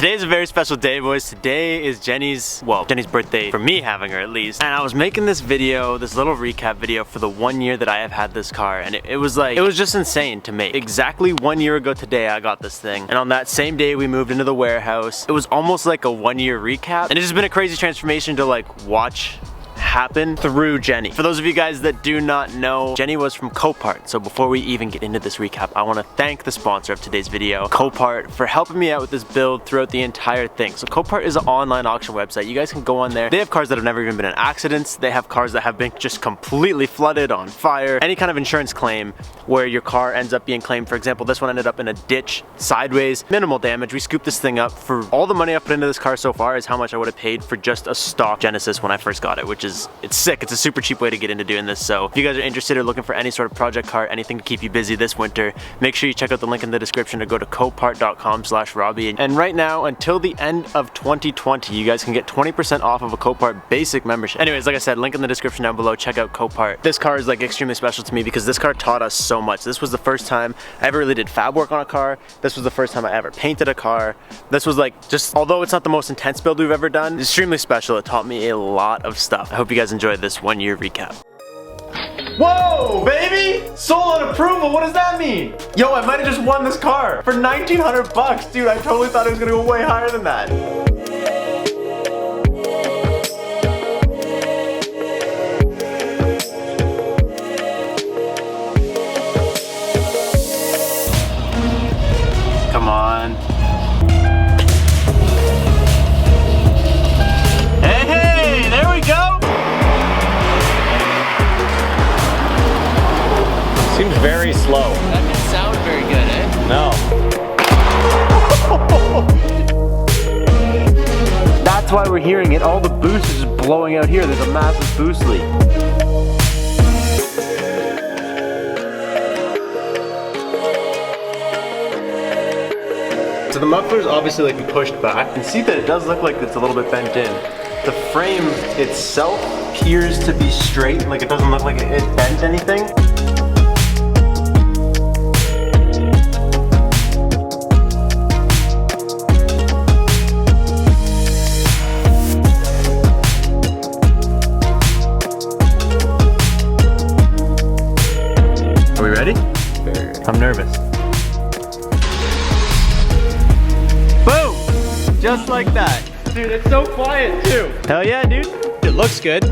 Today's a very special day, boys. Today is Jenny's birthday, for me having her at least. And I was making this video, this little recap video for the 1 year that I have had this car. And it was just insane to make. Exactly 1 year ago today, I got this thing. And on that same day, we moved into the warehouse. It was almost like a 1 year recap. And it has been a crazy transformation to watch happen through Jenny. For those of you guys that do not know, Jenny was from Copart. So before we even get into this recap, I want to thank the sponsor of today's video, Copart, for helping me out with this build throughout the entire thing. So Copart is an online auction website. You guys can go on there. They have cars that have never even been in accidents. They have cars that have been just completely flooded, on fire, any kind of insurance claim where your car ends up being claimed. For example, this one ended up in a ditch sideways, minimal damage. We scooped this thing up. For all the money I put into this car so far is how much I would have paid for just a stock Genesis when I first got it, which is, it's sick. It's a super cheap way to get into doing this. So if you guys are interested or looking for any sort of project car, anything to keep you busy this winter, make sure you check out the link in the description or go to copart.com/Robbie. And right now, until the end of 2020, you guys can get 20% off of a Copart basic membership. Anyways, like I said, link in the description down below. Check out Copart. This car is extremely special to me because this car taught us so much. This was the first time I ever really did fab work on a car. This was the first time I ever painted a car. This was just, although it's not the most intense build we've ever done, it's extremely special. It taught me a lot of stuff. I hope you guys enjoyed this 1 year recap. Whoa, baby! Sold on approval, what does that mean? Yo, I might have just won this car for 1,900 bucks. Dude, I totally thought it was gonna go way higher than that. Come on. Hey, there we go! Seems very slow. That didn't sound very good, eh? No. That's why we're hearing it. All the boost is just blowing out here. There's a massive boost leak. So the muffler's obviously pushed back. You can see that it does look like it's a little bit bent in. The frame itself appears to be straight. It doesn't look like it bent anything. Are we ready? I'm nervous. Boom! Just like that. Dude, it's so quiet too. Hell yeah, dude. It looks good.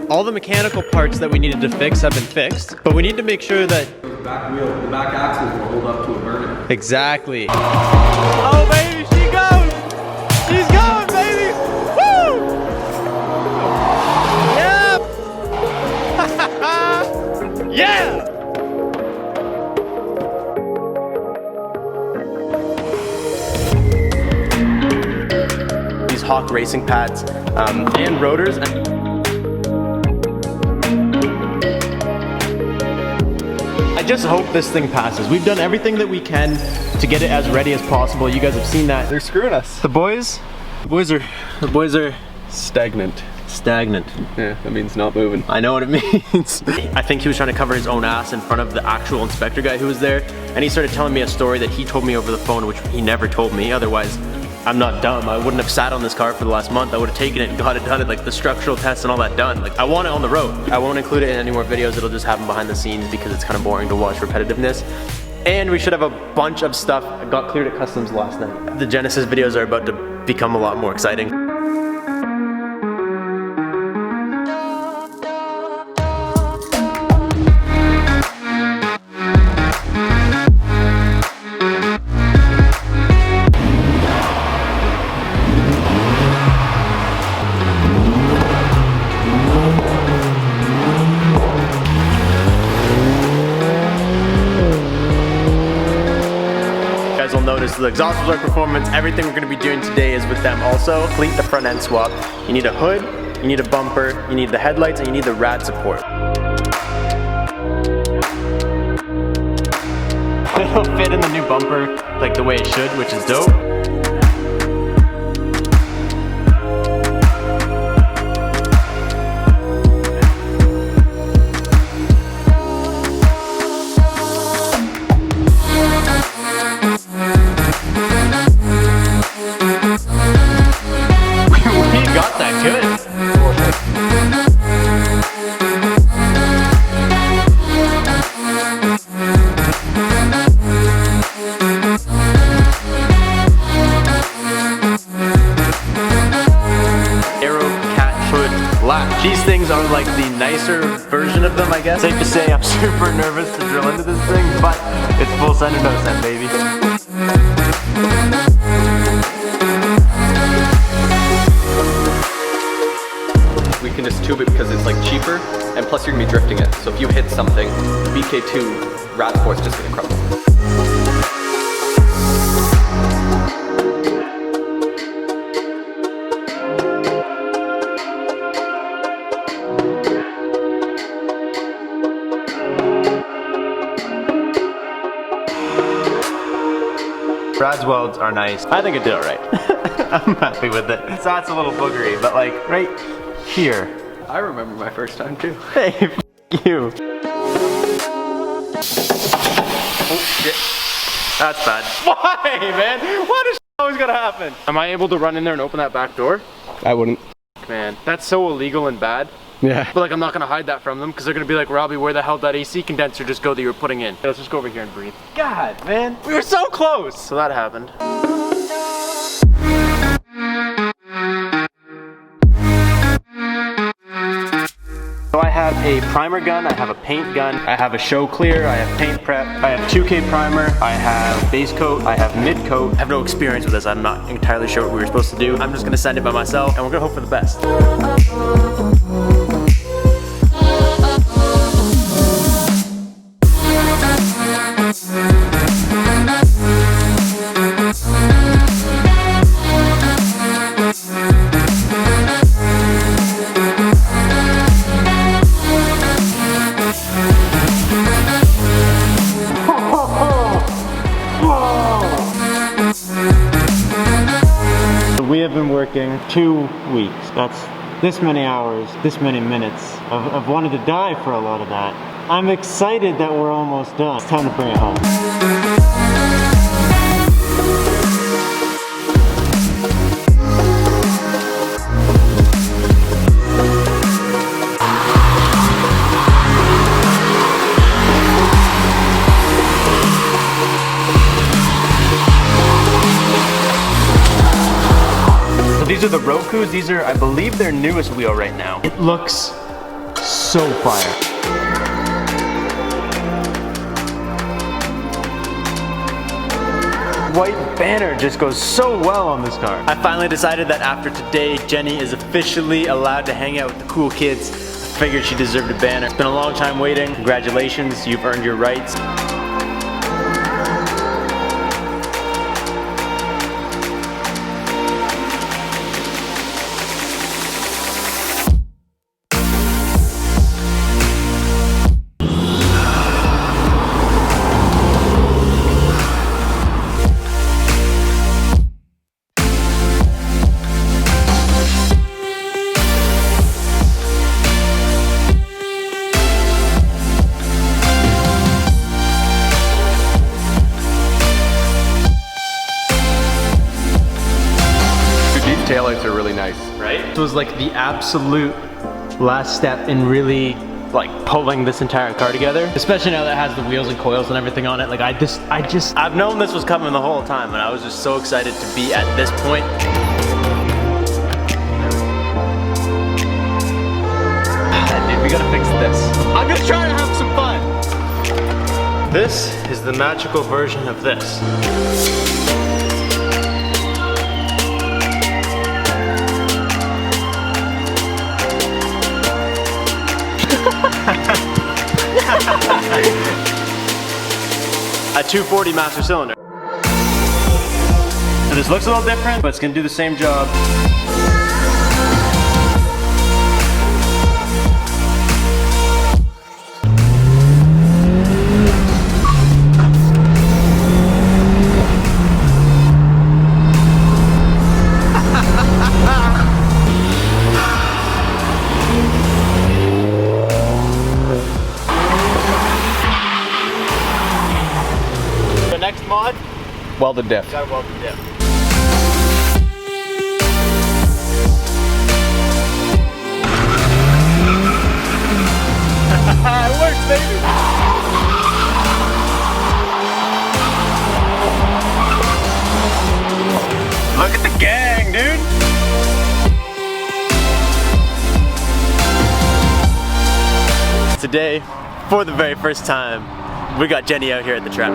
All the mechanical parts that we needed to fix have been fixed, but we need to make sure that the back wheel, the back axle will hold up to a burner. Exactly. Oh baby, she goes! She's going, baby! Woo! Yep! Yeah! Hawk racing pads and rotors. I just hope this thing passes. We've done everything that we can to get it as ready as possible. You guys have seen that. They're screwing us. The boys are stagnant. Stagnant. Yeah, that means not moving. I know what it means. I think he was trying to cover his own ass in front of the actual inspector guy who was there, and he started telling me a story that he told me over the phone, which he never told me. Otherwise, I'm not dumb. I wouldn't have sat on this car for the last month. I would have taken it and got it done, the structural tests and all that done. I want it on the road. I won't include it in any more videos. It'll just happen behind the scenes because it's kind of boring to watch repetitiveness. And we should have a bunch of stuff. I got cleared at customs last night. The Genesis videos are about to become a lot more exciting. Notice the exhaust was our performance. Everything we're going to be doing today is with them also. Complete the front end swap. You need a hood, you need a bumper, you need the headlights, and you need the rad support. It'll fit in the new bumper the way it should, which is dope. things are like the nicer version of them, I guess. Safe to say I'm super nervous to drill into this thing, but it's full send or no send, baby. We can just tube it because it's like cheaper, and plus you're gonna be drifting it. So if you hit something, BK2 rat force just gonna crumble. Brad's welds are nice. I think it did alright. I'm happy with it. So that's a little boogery, but like right here. I remember my first time too. Hey, f you. Oh shit. That's bad. Why, man? Why does always gotta happen? Am I able to run in there and open that back door? I wouldn't. Man, that's so illegal and bad. Yeah. But like, I'm not gonna hide that from them because they're gonna be like, Robbie, where the hell did that AC condenser just go that you were putting in? Let's just go over here and breathe. God, man, we were so close. So that happened. So I have a primer gun, I have a paint gun, I have a show clear, I have paint prep, I have 2K primer, I have base coat, I have mid coat. I have no experience with this, I'm not entirely sure what we were supposed to do. I'm just gonna send it by myself and we're gonna hope for the best. We have been working 2 weeks. That's this many hours, this many minutes. I've wanted to die for a lot of that. I'm excited that we're almost done. It's time to bring it home. These are the Rokus. These are, I believe, their newest wheel right now. It looks so fire. White banner just goes so well on this car. I finally decided that after today, Jenny is officially allowed to hang out with the cool kids. I figured she deserved a banner. It's been a long time waiting. Congratulations, you've earned your rights. Taillights are really nice. Right? It was like the absolute last step in really like pulling this entire car together. Especially now that it has the wheels and coils and everything on it. Like I've known this was coming the whole time and I was just so excited to be at this point. Dude, we gotta fix this. I'm just trying to have some fun. This is the magical version of this. A 240 master cylinder. So this looks a little different, but it's gonna do the same job. Next mod, Welded diff. got welded diff. It works, baby. Look at the gang, dude. today, for the very first time, we got Jenny out here at the track.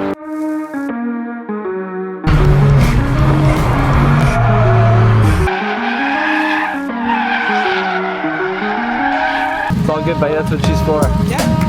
It's all good, buddy. That's what she's for. Yeah.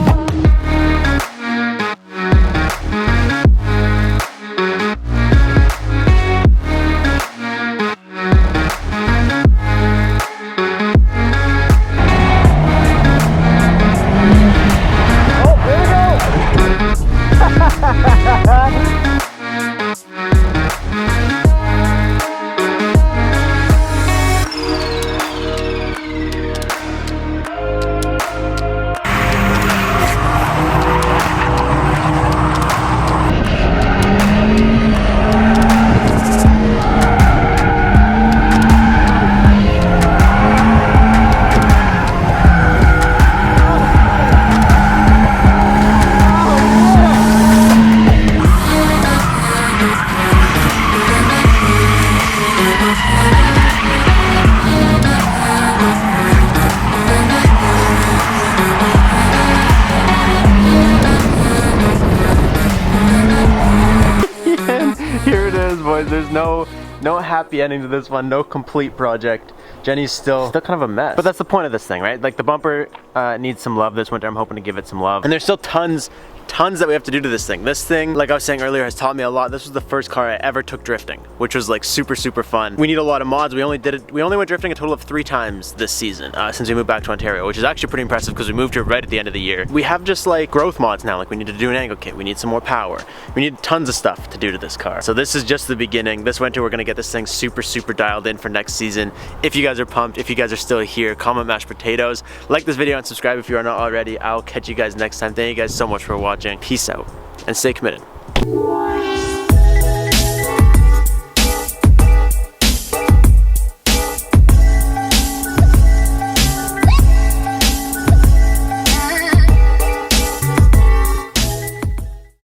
Here it is, boys. There's no happy ending to this one, no complete project. Jenny's still kind of a mess. But that's the point of this thing, right? Like the bumper needs some love this winter. I'm hoping to give it some love. And there's still tons that we have to do to this thing. This thing, like I was saying earlier, has taught me a lot. This was the first car I ever took drifting, which was like super fun. We need a lot of mods. We only went drifting a total of 3 times this season since we moved back to Ontario, which is actually pretty impressive because we moved here right at the end of the year. We have just like growth mods now. Like we need to do an angle kit. We need some more power. We need tons of stuff to do to this car. So this is just the beginning. This winter we're gonna get this thing super dialed in for next season. If you guys are pumped, if you guys are still here, comment mashed potatoes. Like this video and subscribe if you are not already. I'll catch you guys next time. Thank you guys so much for watching. Peace out and stay committed.